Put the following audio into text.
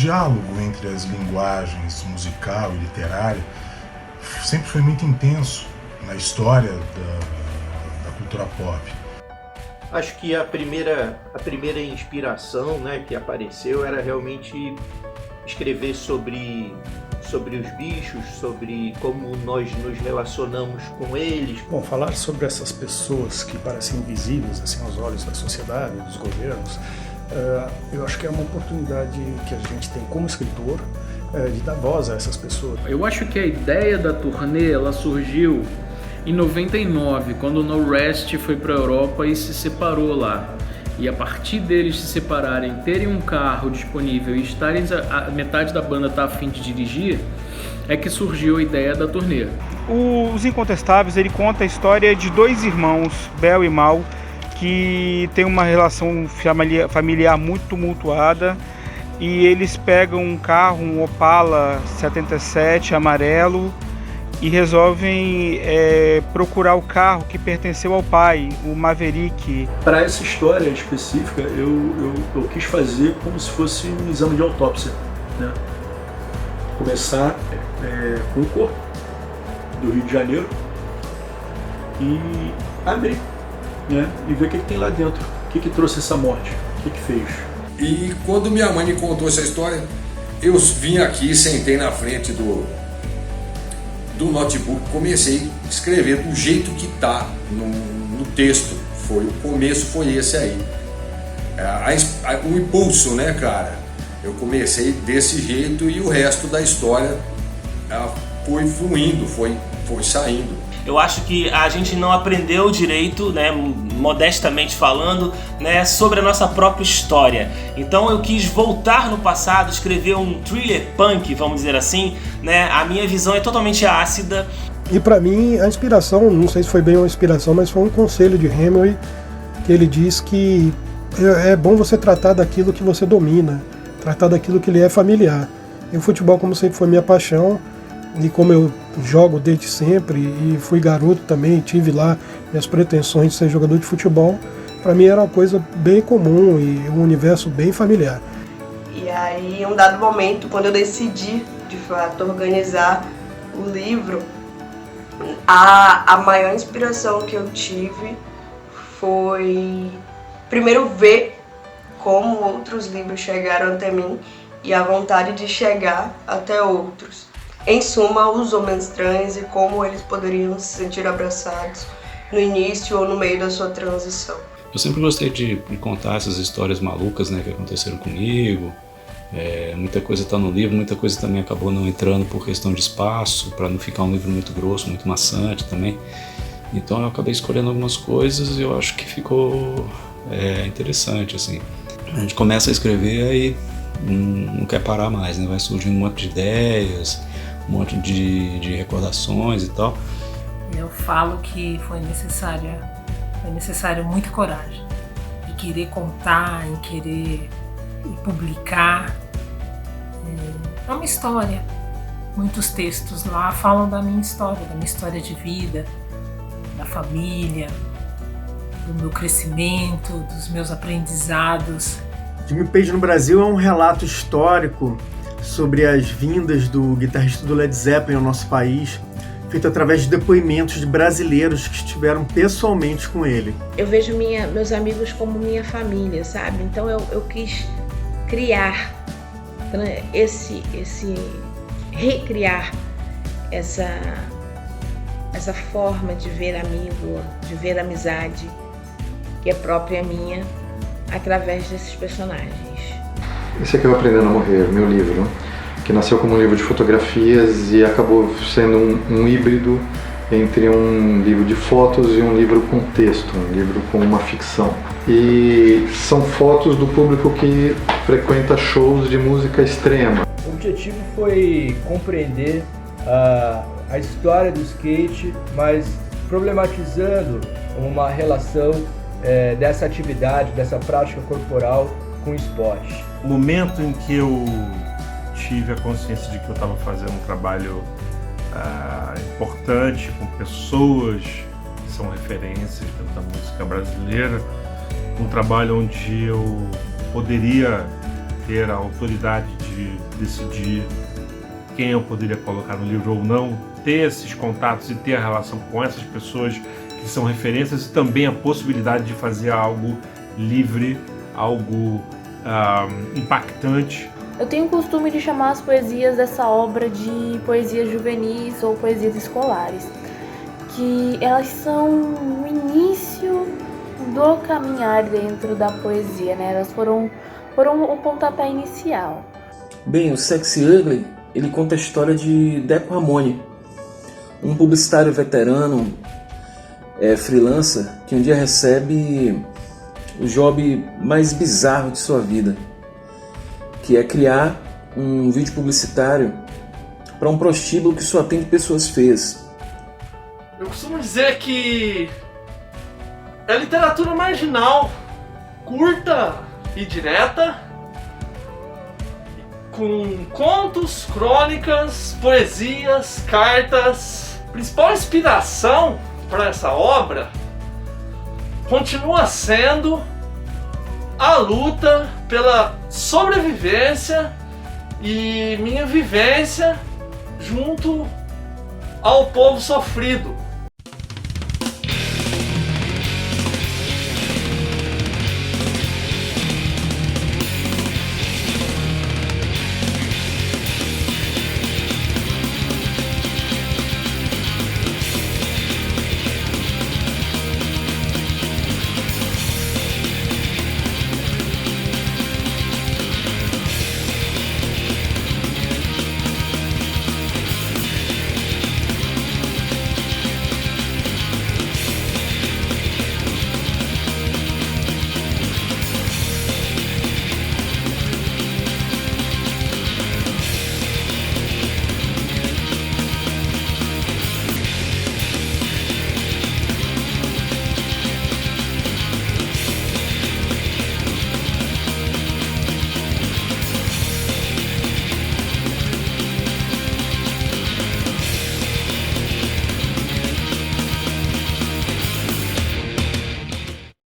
diálogo entre as linguagens musical e literária sempre foi muito intenso na história da cultura pop. Acho que a primeira inspiração, né, que apareceu era realmente escrever sobre os bichos, sobre como nós nos relacionamos com eles. Bom, falar sobre essas pessoas que parecem invisíveis assim, aos olhos da sociedade, dos governos, eu acho que é uma oportunidade que a gente tem como escritor de dar voz a essas pessoas. Eu acho que a ideia da turnê ela surgiu em 99, quando o No Rest foi para a Europa e se separou lá. E a partir deles se separarem, terem um carro disponível e estarem a metade da banda tá a fim de dirigir, é que surgiu a ideia da turnê. Os Incontestáveis, ele conta a história de dois irmãos, Bel e Mal, que tem uma relação familiar muito tumultuada, e eles pegam um carro, um Opala 77 amarelo, e resolvem procurar o carro que pertenceu ao pai, o Maverick. Para essa história específica, eu quis fazer como se fosse um exame de autópsia, né? Começar com o corpo do Rio de Janeiro e abrir, né? E ver o que tem lá dentro, o que trouxe essa morte, o que fez. E quando minha mãe me contou essa história, eu vim aqui, sentei na frente do notebook, comecei a escrever do jeito que está no texto. O começo foi esse aí. O impulso, né, cara? Eu comecei desse jeito e o resto da história foi fluindo, foi saindo. Eu acho que a gente não aprendeu direito, né, modestamente falando, né, sobre a nossa própria história. Então eu quis voltar no passado, escrever um thriller punk, vamos dizer assim, né? A minha visão é totalmente ácida. E para mim a inspiração, não sei se foi bem uma inspiração, mas foi um conselho de Hemingway, que ele diz que é bom você tratar daquilo que você domina, tratar daquilo que lhe é familiar. E o futebol, como sempre foi minha paixão, e como eu jogo desde sempre e fui garoto também, tive lá minhas pretensões de ser jogador de futebol, para mim era uma coisa bem comum e um universo bem familiar. E aí, em um dado momento, quando eu decidi, de fato, organizar o livro, a maior inspiração que eu tive foi, primeiro, ver como outros livros chegaram até mim e a vontade de chegar até outros. Em suma, os homens trans e como eles poderiam se sentir abraçados no início ou no meio da sua transição. Eu sempre gostei de contar essas histórias malucas, né, que aconteceram comigo. Muita coisa está no livro, muita coisa também acabou não entrando por questão de espaço, para não ficar um livro muito grosso, muito maçante também. Então eu acabei escolhendo algumas coisas e eu acho que ficou interessante, assim. A gente começa a escrever e não quer parar mais, né? Vai surgindo um monte de ideias, um monte de recordações e tal. Eu falo que foi necessário muita coragem em querer contar, em querer publicar. É uma história. Muitos textos lá falam da minha história de vida, da família, do meu crescimento, dos meus aprendizados. Jimmy Page no Brasil é um relato histórico sobre as vindas do guitarrista do Led Zeppelin ao nosso país, feito através de depoimentos de brasileiros que estiveram pessoalmente com ele. Eu vejo meus amigos como minha família, sabe? Então eu quis criar recriar essa forma de ver amigo, de ver amizade, que é própria minha, através desses personagens. Esse aqui é o Aprendendo a Morrer, meu livro, que nasceu como um livro de fotografias e acabou sendo um híbrido entre um livro de fotos e um livro com texto, um livro com uma ficção. E são fotos do público que frequenta shows de música extrema. O objetivo foi compreender a história do skate, mas problematizando uma relação dessa atividade, dessa prática corporal com o esporte. O momento em que eu tive a consciência de que eu estava fazendo um trabalho importante com pessoas que são referências da música brasileira, um trabalho onde eu poderia ter a autoridade de decidir quem eu poderia colocar no livro ou não, ter esses contatos e ter a relação com essas pessoas que são referências, e também a possibilidade de fazer algo livre, algo impactante. Eu tenho o costume de chamar as poesias dessa obra de poesias juvenis ou poesias escolares, que elas são o início do caminhar dentro da poesia, né? Elas foram o pontapé inicial. Bem, o Sexy Ugly, ele conta a história de Deco Ramone, um publicitário veterano, freelancer, que um dia recebe o job mais bizarro de sua vida, que é criar um vídeo publicitário para um prostíbulo que só atende pessoas feias. Eu costumo dizer que é literatura marginal, curta e direta, com contos, crônicas, poesias, cartas. A principal inspiração para essa obra continua sendo a luta pela sobrevivência e minha vivência junto ao povo sofrido.